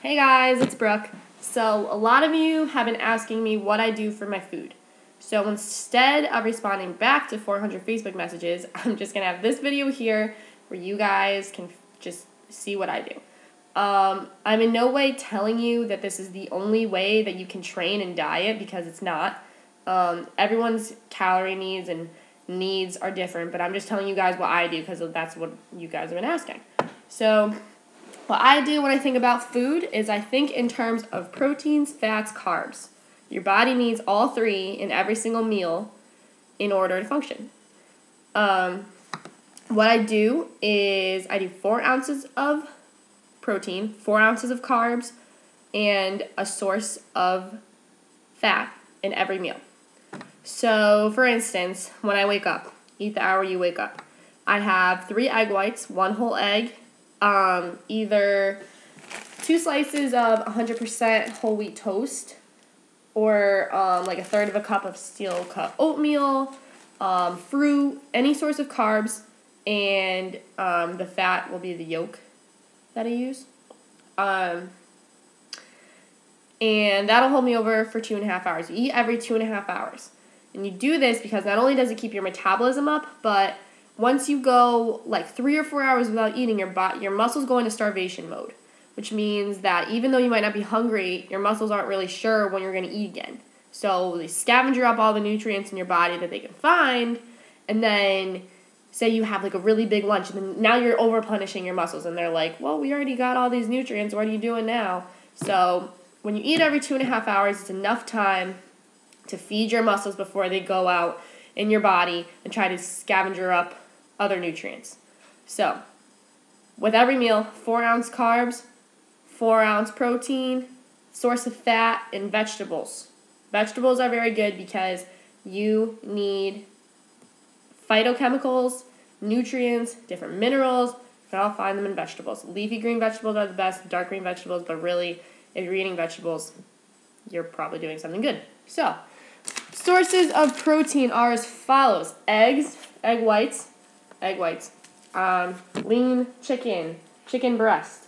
Hey guys, it's Brooke. So, a lot of you have been asking me what I do for my food. So, instead of responding back to 400 Facebook messages, I'm just going to have this video here where you guys can just see what I do. I'm in no way telling you that this is the only way that you can train and diet because it's not. Everyone's calorie needs and needs are different, but I'm just telling you guys what I do because that's what you guys have been asking. So, what I do when I think about food is I think in terms of proteins, fats, carbs. Your body needs all three in every single meal in order to function. What I do is I do 4 ounces of protein, 4 ounces of carbs, and a source of fat in every meal. So, for instance, when I wake up, eat the hour you wake up, I have 3 egg whites, 1 whole egg, either 2 slices of 100% whole wheat toast, or like a third of a cup of steel cut oatmeal, fruit, any source of carbs, and the fat will be the yolk that I use. And that'll hold me over for 2.5 hours. You eat every 2.5 hours. And you do this because not only does it keep your metabolism up, but once you go like 3 or 4 hours without eating, your muscles go into starvation mode, which means that even though you might not be hungry, your muscles aren't really sure when you're going to eat again. So they scavenger up all the nutrients in your body that they can find, and then say you have like a really big lunch, and then now you're over-punishing your muscles, and they're like, well, we already got all these nutrients, what are you doing now? So when you eat every 2.5 hours, it's enough time to feed your muscles before they go out in your body and try to scavenger up other nutrients. So, with every meal, 4 ounce carbs, 4 ounce protein, source of fat, and vegetables. Vegetables are very good because you need phytochemicals, nutrients, different minerals. You can all find them in vegetables. Leafy green vegetables are the best, dark green vegetables, but really, if you're eating vegetables, you're probably doing something good. So, sources of protein are as follows: eggs, egg whites, lean chicken, chicken breast.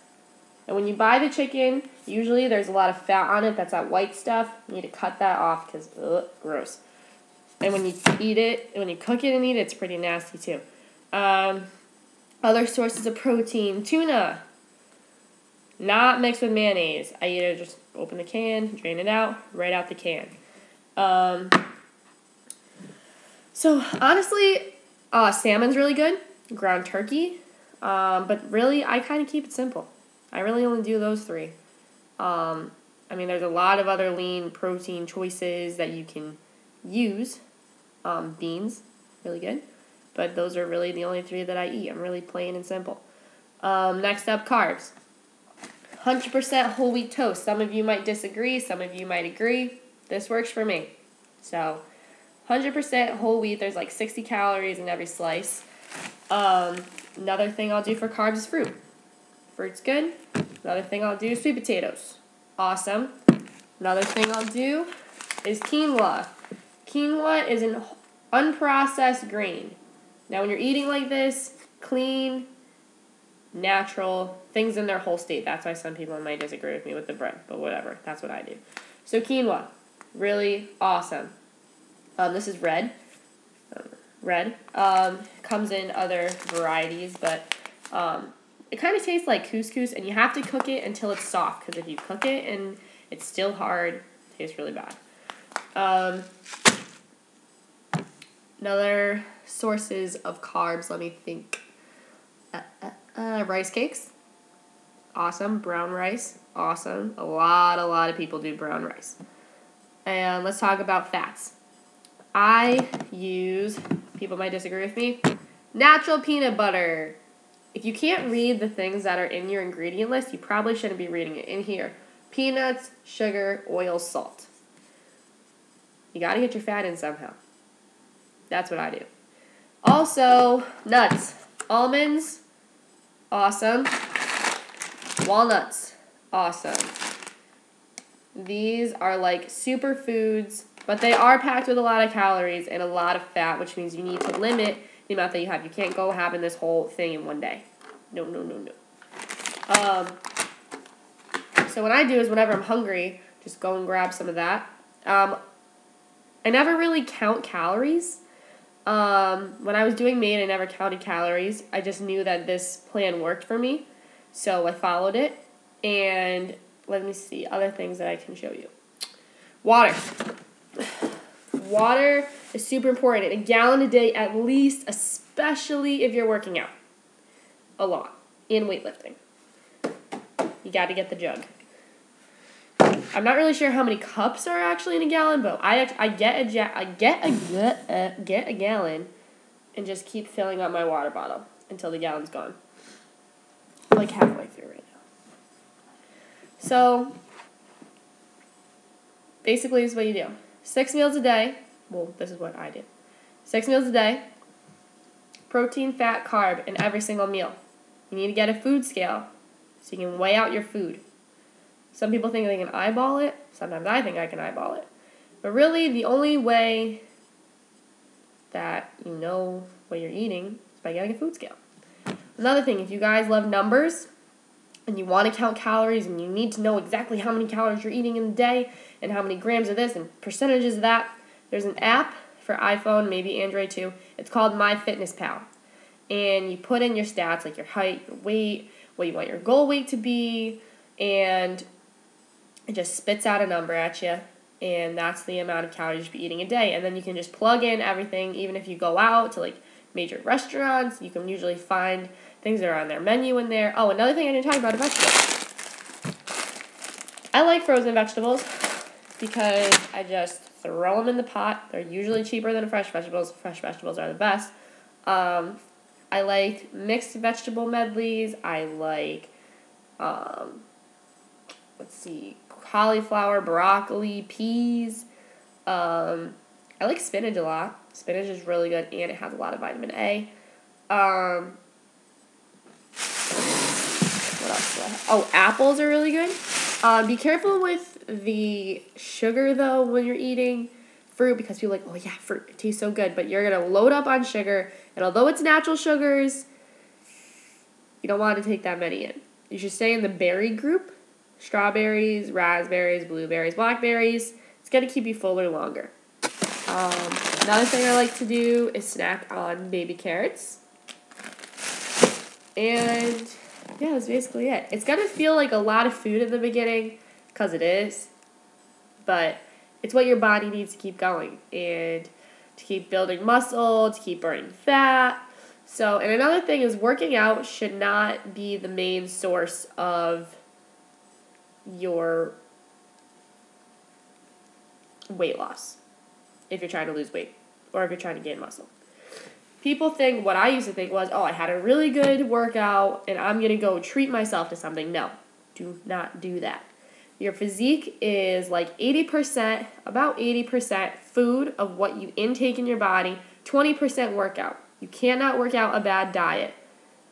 And when you buy the chicken, usually there's a lot of fat on it. That's that white stuff. You need to cut that off because, gross. And when you eat it, when you cook it and eat it, it's pretty nasty too. Other sources of protein: tuna, not mixed with mayonnaise. I either just open the can, drain it out, right out the can. So honestly, salmon's really good, ground turkey, but really I kind of keep it simple. I really only do those 3. There's a lot of other lean protein choices that you can use. Beans, really good, but those are really the only 3 that I eat. I'm really plain and simple. Next up, carbs. 100% whole wheat toast. Some of you might disagree, some of you might agree. This works for me. So, 100% whole wheat, there's like 60 calories in every slice. Another thing I'll do for carbs is fruit. Fruit's good. Another thing I'll do is sweet potatoes. Awesome. Another thing I'll do is quinoa. Quinoa is an unprocessed grain. Now, when you're eating like this, clean, natural, things in their whole state. That's why some people might disagree with me with the bread, but whatever. That's what I do. So quinoa, really awesome. This is red. Comes in other varieties, but it kind of tastes like couscous, and you have to cook it until it's soft, because if you cook it and it's still hard, it tastes really bad. Another sources of carbs, let me think. Rice cakes, awesome. Brown rice, awesome. A lot of people do brown rice. And let's talk about fats. I use, people might disagree with me, natural peanut butter. If you can't read the things that are in your ingredient list, you probably shouldn't be reading it. In here, peanuts, sugar, oil, salt. You got to get your fat in somehow. That's what I do. Also, nuts. Almonds, awesome. Walnuts, awesome. These are like superfoods, but they are packed with a lot of calories and a lot of fat, which means you need to limit the amount that you have. You can't go having this whole thing in one day. No. So what I do is whenever I'm hungry, just go and grab some of that. I never really count calories. When I was doing MAID, I never counted calories. I just knew that this plan worked for me, so I followed it. And let me see, other things that I can show you. Water. Water is super important. A gallon a day at least, especially if you're working out a lot in weightlifting. You got to get the jug. I'm not really sure how many cups are actually in a gallon, but I get a gallon and just keep filling up my water bottle until the gallon's gone. I'm like halfway through right now. So basically, this is what you do. 6 meals a day. Well, this is what I do. 6 meals a day. Protein, fat, carb in every single meal. You need to get a food scale so you can weigh out your food. Some people think they can eyeball it. Sometimes I think I can eyeball it. But really, the only way that you know what you're eating is by getting a food scale. Another thing, if you guys love numbers and you want to count calories and you need to know exactly how many calories you're eating in a day and how many grams of this and percentages of that, there's an app for iPhone, maybe Android too. It's called MyFitnessPal. And you put in your stats, like your height, your weight, what you want your goal weight to be, and it just spits out a number at you, and that's the amount of calories you should be eating a day. And then you can just plug in everything, even if you go out to like major restaurants, you can usually find things that are on their menu in there. Oh, another thing I didn't talk about are vegetables. I like frozen vegetables because I just throw them in the pot. They're usually cheaper than fresh vegetables. Fresh vegetables are the best. I like mixed vegetable medleys. I like, cauliflower, broccoli, peas. I like spinach a lot. Spinach is really good, and it has a lot of vitamin A. What else do I have? Oh, apples are really good. Be careful with the sugar, though, when you're eating fruit, because people are like, oh, yeah, fruit, it tastes so good. But you're going to load up on sugar, and although it's natural sugars, you don't want to take that many in. You should stay in the berry group. Strawberries, raspberries, blueberries, blackberries. It's going to keep you fuller longer. Another thing I like to do is snack on baby carrots. And yeah, that's basically it. It's going to feel like a lot of food in the beginning, because it is. But it's what your body needs to keep going and to keep building muscle, to keep burning fat. So, and another thing is working out should not be the main source of your weight loss if you're trying to lose weight or if you're trying to gain muscle. People think, what I used to think was, oh, I had a really good workout and I'm going to go treat myself to something. No, do not do that. Your physique is like 80%, about 80% food of what you intake in your body, 20% workout. You cannot work out a bad diet.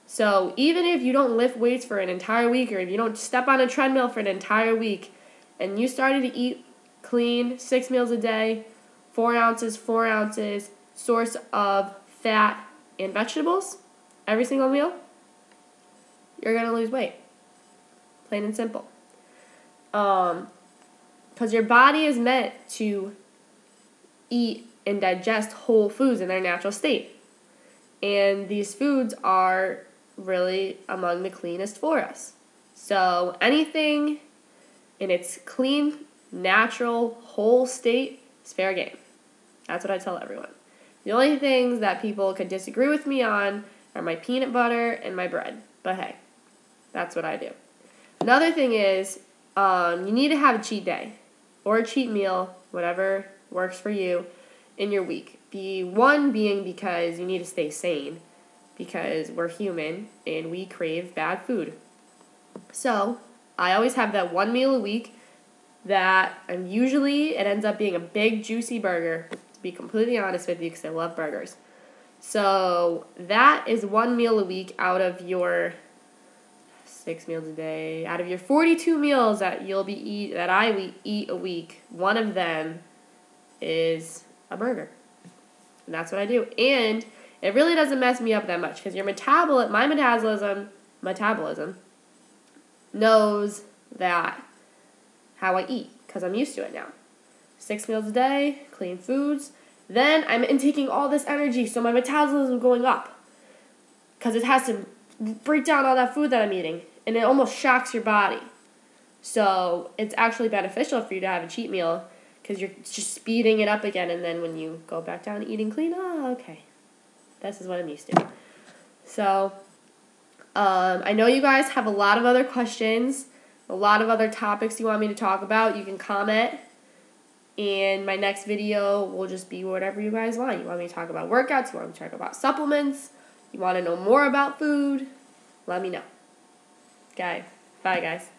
So even if you don't lift weights for an entire week, or if you don't step on a treadmill for an entire week, and you started to eat clean, 6 meals a day, 4 ounces, source of fat and vegetables, every single meal, you're going to lose weight. Plain and simple. Because your body is meant to eat and digest whole foods in their natural state. And these foods are really among the cleanest for us. So anything in its clean, natural, whole state is fair game. That's what I tell everyone. The only things that people could disagree with me on are my peanut butter and my bread. But hey, that's what I do. Another thing is, you need to have a cheat day or a cheat meal, whatever works for you, in your week. One being because you need to stay sane, because we're human and we crave bad food. So I always have that one meal a week that, and usually it ends up being a big juicy burger, to be completely honest with you, because I love burgers. So that is one meal a week out of your 6 meals a day. Out of your 42 meals that I eat a week, one of them is a burger. And that's what I do. And it really doesn't mess me up that much, because my metabolism knows that how I eat because I'm used to it now. 6 meals a day, clean foods. Then I'm intaking all this energy, so my metabolism is going up because it has to break down all that food that I'm eating, and it almost shocks your body. So it's actually beneficial for you to have a cheat meal because you're just speeding it up again, and then when you go back down to eating clean, okay, this is what I'm used to. So I know you guys have a lot of other questions, a lot of other topics you want me to talk about. You can comment, and my next video will just be whatever you guys want. You want me to talk about workouts? You want me to talk about supplements? You want to know more about food? Let me know. Okay, bye guys.